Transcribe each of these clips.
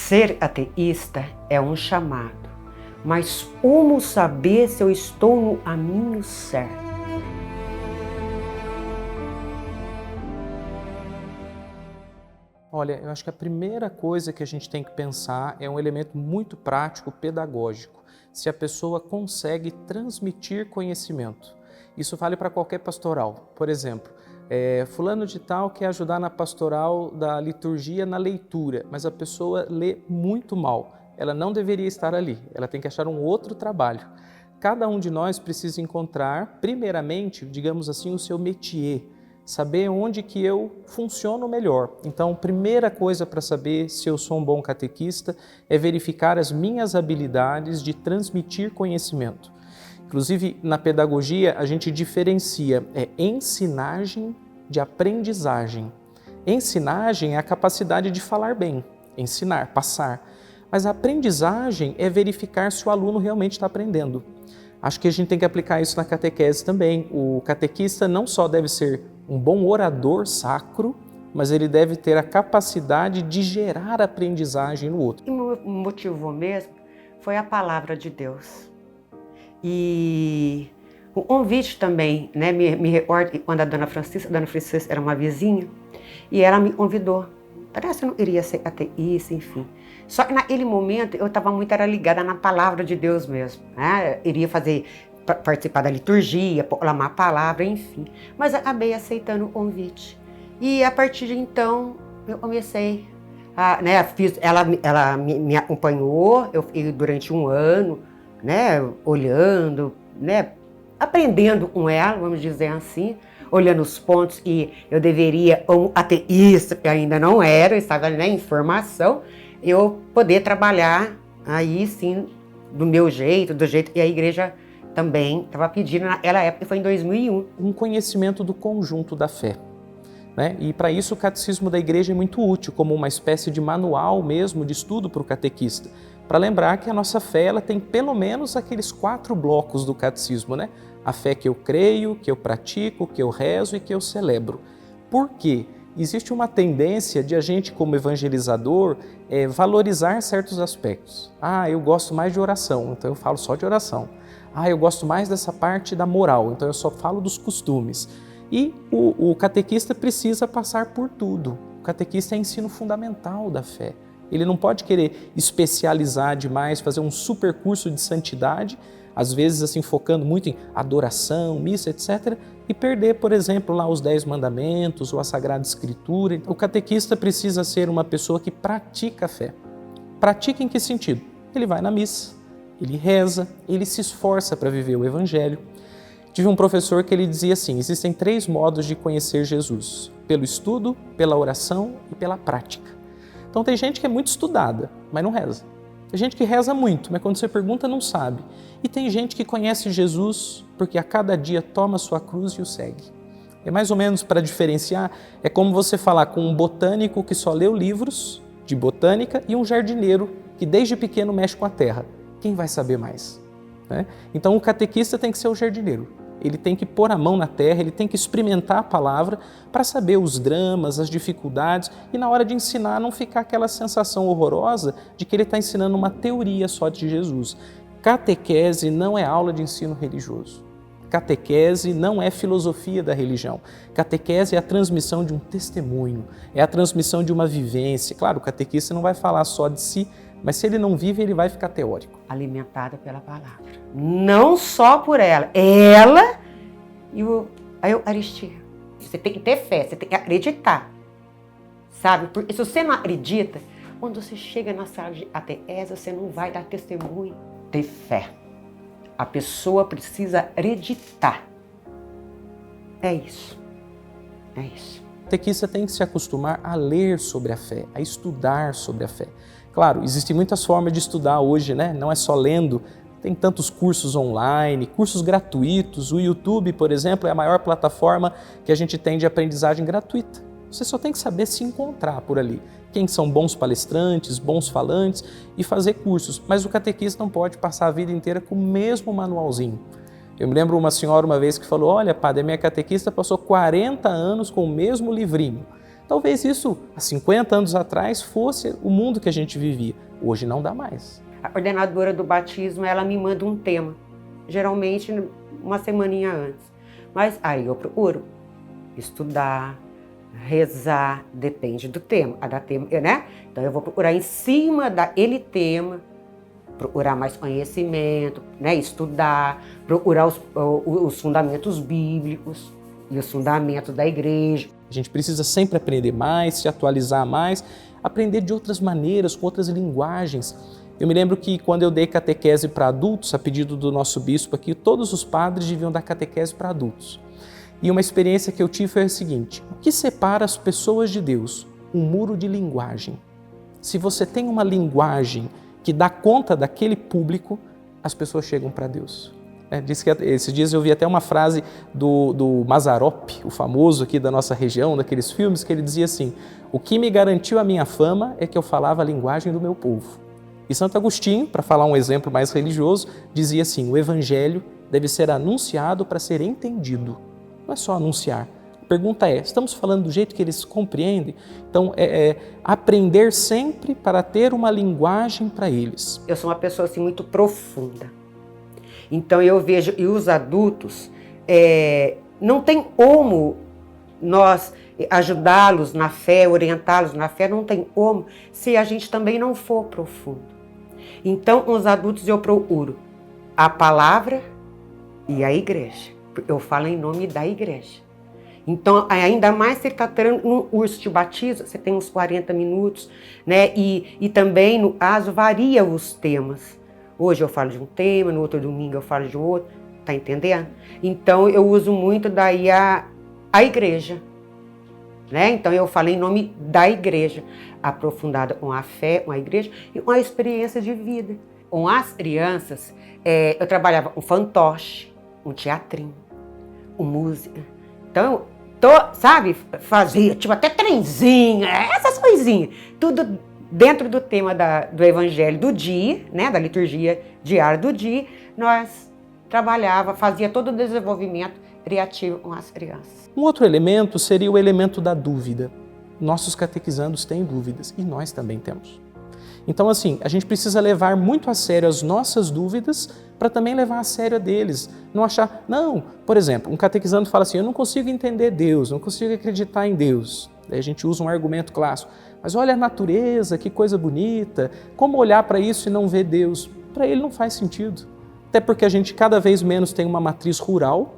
Ser ateísta é um chamado, mas como saber se eu estou no caminho certo? Olha, eu acho que a primeira coisa que a gente tem que pensar é um elemento muito prático, pedagógico. Se a pessoa consegue transmitir conhecimento. Isso vale para qualquer pastoral. Por exemplo, fulano de tal quer ajudar na pastoral da liturgia na leitura, mas a pessoa lê muito mal. Ela não deveria estar ali, ela tem que achar um outro trabalho. Cada um de nós precisa encontrar, primeiramente, digamos assim, o seu métier, saber onde que eu funciono melhor. Então, primeira coisa para saber se eu sou um bom catequista é verificar as minhas habilidades de transmitir conhecimento. Inclusive, na pedagogia, a gente diferencia ensinagem de aprendizagem. Ensinagem é a capacidade de falar bem, ensinar, passar. Mas a aprendizagem é verificar se o aluno realmente está aprendendo. Acho que a gente tem que aplicar isso na catequese também. O catequista não só deve ser um bom orador sacro, mas ele deve ter a capacidade de gerar aprendizagem no outro. E me motivou mesmo foi a palavra de Deus. E o convite também, né? Me recordo quando a Dona Francisca era uma vizinha, e ela me convidou. Parece que eu não iria ser ateísta, enfim. Só que naquele momento eu estava muito ligada na palavra de Deus mesmo, né? Iria participar da liturgia, proclamar a palavra, enfim. Mas acabei aceitando o convite. E a partir de então eu comecei ela me acompanhou, eu fiquei durante um ano, né, olhando, né, aprendendo com ela, vamos dizer assim, olhando os pontos que eu deveria, como ateísta, que ainda não era, eu estava em formação, eu poder trabalhar aí sim, do meu jeito, do jeito que a igreja também estava pedindo naquela época, foi em 2001. Um conhecimento do conjunto da fé. Né? E para isso o catecismo da igreja é muito útil, como uma espécie de manual mesmo de estudo para o catequista, para lembrar que a nossa fé ela tem pelo menos aqueles 4 blocos do catecismo, né? A fé que eu creio, que eu pratico, que eu rezo e que eu celebro. Por quê? Existe uma tendência de a gente, como evangelizador, valorizar certos aspectos. Ah, eu gosto mais de oração, então eu falo só de oração. Ah, eu gosto mais dessa parte da moral, então eu só falo dos costumes. E o catequista precisa passar por tudo. O catequista é ensino fundamental da fé. Ele não pode querer especializar demais, fazer um super curso de santidade, às vezes assim focando muito em adoração, missa, etc., e perder, por exemplo, lá os 10 mandamentos ou a Sagrada Escritura. O catequista precisa ser uma pessoa que pratica a fé. Pratica em que sentido? Ele vai na missa, ele reza, ele se esforça para viver o Evangelho. Tive um professor que ele dizia assim, existem 3 modos de conhecer Jesus, pelo estudo, pela oração e pela prática. Então tem gente que é muito estudada, mas não reza. Tem gente que reza muito, mas quando você pergunta não sabe. E tem gente que conhece Jesus porque a cada dia toma sua cruz e o segue. É mais ou menos para diferenciar, é como você falar com um botânico que só leu livros de botânica e um jardineiro que desde pequeno mexe com a terra. Quem vai saber mais? Né? Então o catequista tem que ser o jardineiro. Ele tem que pôr a mão na terra, ele tem que experimentar a palavra para saber os dramas, as dificuldades e na hora de ensinar não ficar aquela sensação horrorosa de que ele está ensinando uma teoria só de Jesus. Catequese não é aula de ensino religioso. Catequese não é filosofia da religião. Catequese é a transmissão de um testemunho, é a transmissão de uma vivência. Claro, o catequista não vai falar só de si, mas se ele não vive, ele vai ficar teórico. Alimentada pela palavra. Não só por ela e a Eucaristia. Você tem que ter fé, você tem que acreditar. Sabe? Porque se você não acredita, quando você chega na sala de catequese, você não vai dar testemunho. Ter fé. A pessoa precisa acreditar. É isso. É isso. O catequista tem que se acostumar a ler sobre a fé, a estudar sobre a fé. Claro, existem muitas formas de estudar hoje, né? Não é só lendo, tem tantos cursos online, cursos gratuitos. O YouTube, por exemplo, é a maior plataforma que a gente tem de aprendizagem gratuita. Você só tem que saber se encontrar por ali. Quem são bons palestrantes, bons falantes e fazer cursos. Mas o catequista não pode passar a vida inteira com o mesmo manualzinho. Eu me lembro uma senhora uma vez que falou, olha, padre, a minha catequista passou 40 anos com o mesmo livrinho. Talvez isso, há 50 anos atrás, fosse o mundo que a gente vivia. Hoje não dá mais. A coordenadora do batismo, ela me manda um tema, geralmente uma semaninha antes. Mas aí eu procuro estudar, rezar, depende do tema, né? Então eu vou procurar em cima daquele tema, procurar mais conhecimento, né? Estudar, procurar os fundamentos bíblicos e os fundamentos da igreja. A gente precisa sempre aprender mais, se atualizar mais, aprender de outras maneiras, com outras linguagens. Eu me lembro que quando eu dei catequese para adultos, a pedido do nosso bispo aqui, todos os padres deviam dar catequese para adultos. E uma experiência que eu tive foi a seguinte: o que separa as pessoas de Deus? Um muro de linguagem. Se você tem uma linguagem que dá conta daquele público, as pessoas chegam para Deus. Diz que esses dias eu vi até uma frase do Mazzaropi, o famoso aqui da nossa região, daqueles filmes, que ele dizia assim: o que me garantiu a minha fama é que eu falava a linguagem do meu povo. E Santo Agostinho, para falar um exemplo mais religioso, dizia assim: o evangelho deve ser anunciado para ser entendido. Não é só anunciar. A pergunta é, estamos falando do jeito que eles compreendem? Então, aprender sempre para ter uma linguagem para eles. Eu sou uma pessoa assim, muito profunda. Então eu vejo, e os adultos, não tem como nós ajudá-los na fé, orientá-los na fé, não tem como, se a gente também não for profundo. Então, os adultos eu procuro a palavra e a igreja. Eu falo em nome da igreja. Então, ainda mais se ele está tendo um curso de batismo, você tem uns 40 minutos, né? E também, no caso, varia os temas. Hoje eu falo de um tema, no outro domingo eu falo de outro, tá entendendo? Então, eu uso muito daí a igreja, né? Então, eu falo em nome da igreja, aprofundada com a fé, com a igreja e com a experiência de vida. Com as crianças, eu trabalhava com fantoche, um teatrinho, com música. Então, sabe, fazia tipo até trenzinho, essas coisinhas, tudo dentro do tema do evangelho do dia, né, da liturgia diária do dia, nós fazia todo o desenvolvimento criativo com as crianças. Um outro elemento seria o elemento da dúvida. Nossos catequizandos têm dúvidas e nós também temos. Então, assim, a gente precisa levar muito a sério as nossas dúvidas para também levar a sério a deles. Não achar, não, por exemplo, um catequizando fala assim, eu não consigo entender Deus, não consigo acreditar em Deus. Daí a gente usa um argumento clássico, mas olha a natureza, que coisa bonita, como olhar para isso e não ver Deus? Para ele não faz sentido. Até porque a gente cada vez menos tem uma matriz rural.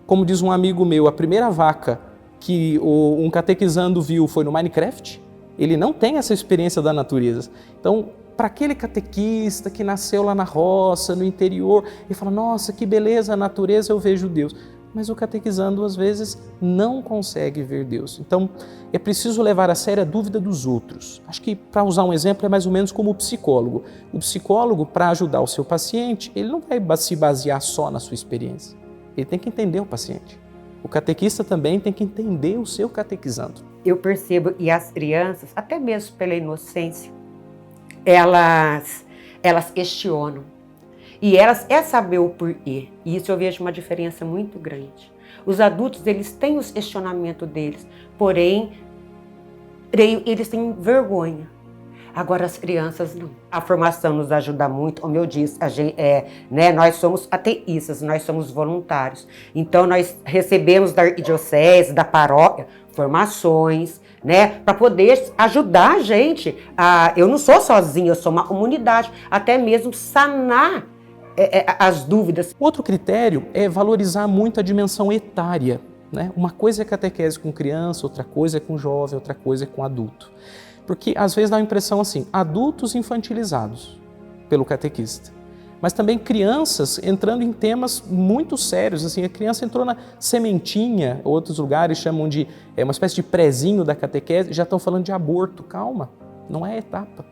Como diz um amigo meu, a primeira vaca que um catequizando viu foi no Minecraft. Ele não tem essa experiência da natureza. Então, para aquele catequista que nasceu lá na roça, no interior, e fala, nossa, que beleza a natureza, eu vejo Deus. Mas o catequizando, às vezes, não consegue ver Deus. Então, é preciso levar a sério a dúvida dos outros. Acho que, para usar um exemplo, é mais ou menos como o psicólogo. O psicólogo, para ajudar o seu paciente, ele não vai se basear só na sua experiência. Ele tem que entender o paciente. O catequista também tem que entender o seu catequizando. Eu percebo, e as crianças, até mesmo pela inocência, elas questionam. E elas saber o porquê. E isso eu vejo uma diferença muito grande. Os adultos, eles têm os questionamentos deles, porém, eles têm vergonha. Agora as crianças não. A formação nos ajuda muito, como eu disse, nós somos ateístas, nós somos voluntários. Então nós recebemos da arquidiocese, da paróquia, formações, né, para poder ajudar a gente. Eu não sou sozinha, eu sou uma comunidade, até mesmo sanar as dúvidas. Outro critério é valorizar muito a dimensão etária, né? Uma coisa é catequese com criança, outra coisa é com jovem, outra coisa é com adulto. Porque às vezes dá a impressão assim, adultos infantilizados pelo catequista, mas também crianças entrando em temas muito sérios, assim, a criança entrou na sementinha, outros lugares chamam de uma espécie de prezinho da catequese, já estão falando de aborto. Calma, não é etapa.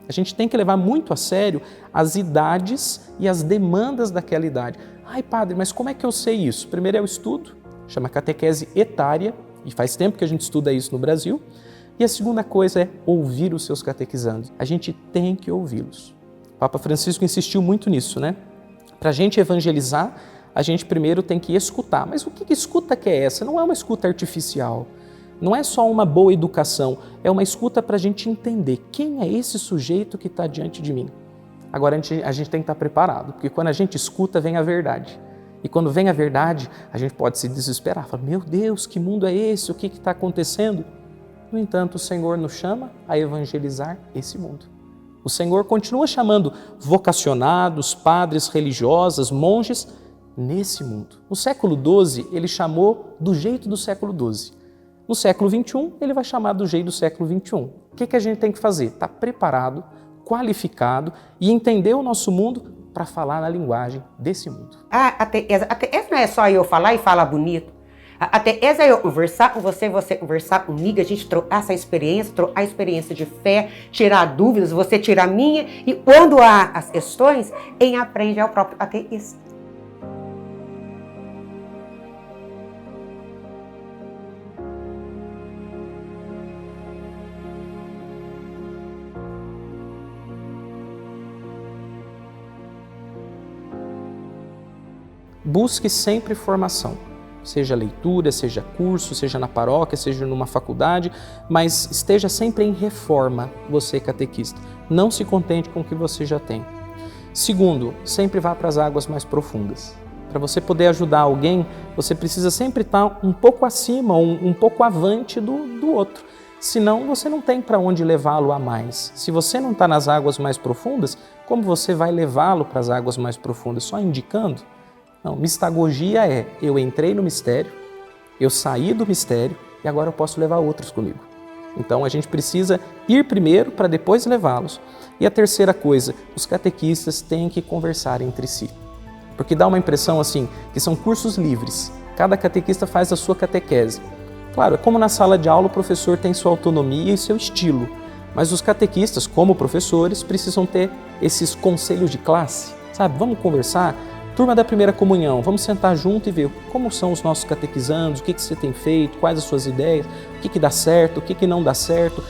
A gente tem que levar muito a sério as idades e as demandas daquela idade. Ai, padre, mas como é que eu sei isso? Primeiro é o estudo, chama catequese etária, e faz tempo que a gente estuda isso no Brasil. E a segunda coisa é ouvir os seus catequizandos. A gente tem que ouvi-los. O Papa Francisco insistiu muito nisso, né? Para a gente evangelizar, a gente primeiro tem que escutar. Mas o que escuta que é essa? Não é uma escuta artificial. Não é só uma boa educação, é uma escuta para a gente entender quem é esse sujeito que está diante de mim. Agora a gente tem que estar preparado, porque quando a gente escuta, vem a verdade. E quando vem a verdade, a gente pode se desesperar, falar, meu Deus, que mundo é esse? O que está acontecendo? No entanto, o Senhor nos chama a evangelizar esse mundo. O Senhor continua chamando vocacionados, padres, religiosas, monges, nesse mundo. No século XII, ele chamou do jeito do século XII. No século XXI, ele vai chamar do jeito do século XXI. O que a gente tem que fazer? Estar preparado, qualificado e entender o nosso mundo para falar na linguagem desse mundo. Até não é só eu falar e falar bonito. Até essa eu conversar com você conversar comigo, a gente trocar essa experiência, trocar a experiência de fé, tirar dúvidas, você tirar a minha, e quando há as questões, quem aprende é o próprio ateísta. Busque sempre formação, seja leitura, seja curso, seja na paróquia, seja numa faculdade, mas esteja sempre em reforma, você catequista. Não se contente com o que você já tem. Segundo, sempre vá para as águas mais profundas. Para você poder ajudar alguém, você precisa sempre estar um pouco acima, um pouco avante do outro. Senão, você não tem para onde levá-lo a mais. Se você não está nas águas mais profundas, como você vai levá-lo para as águas mais profundas? Só indicando? Não, mistagogia é, eu entrei no mistério, eu saí do mistério e agora eu posso levar outros comigo. Então a gente precisa ir primeiro para depois levá-los. E a terceira coisa, os catequistas têm que conversar entre si. Porque dá uma impressão assim, que são cursos livres. Cada catequista faz a sua catequese. Claro, é como na sala de aula o professor tem sua autonomia e seu estilo. Mas os catequistas, como professores, precisam ter esses conselhos de classe. Sabe, vamos conversar? Turma da primeira comunhão, vamos sentar junto e ver como são os nossos catequizandos, o que você tem feito, quais as suas ideias, o que dá certo, o que não dá certo.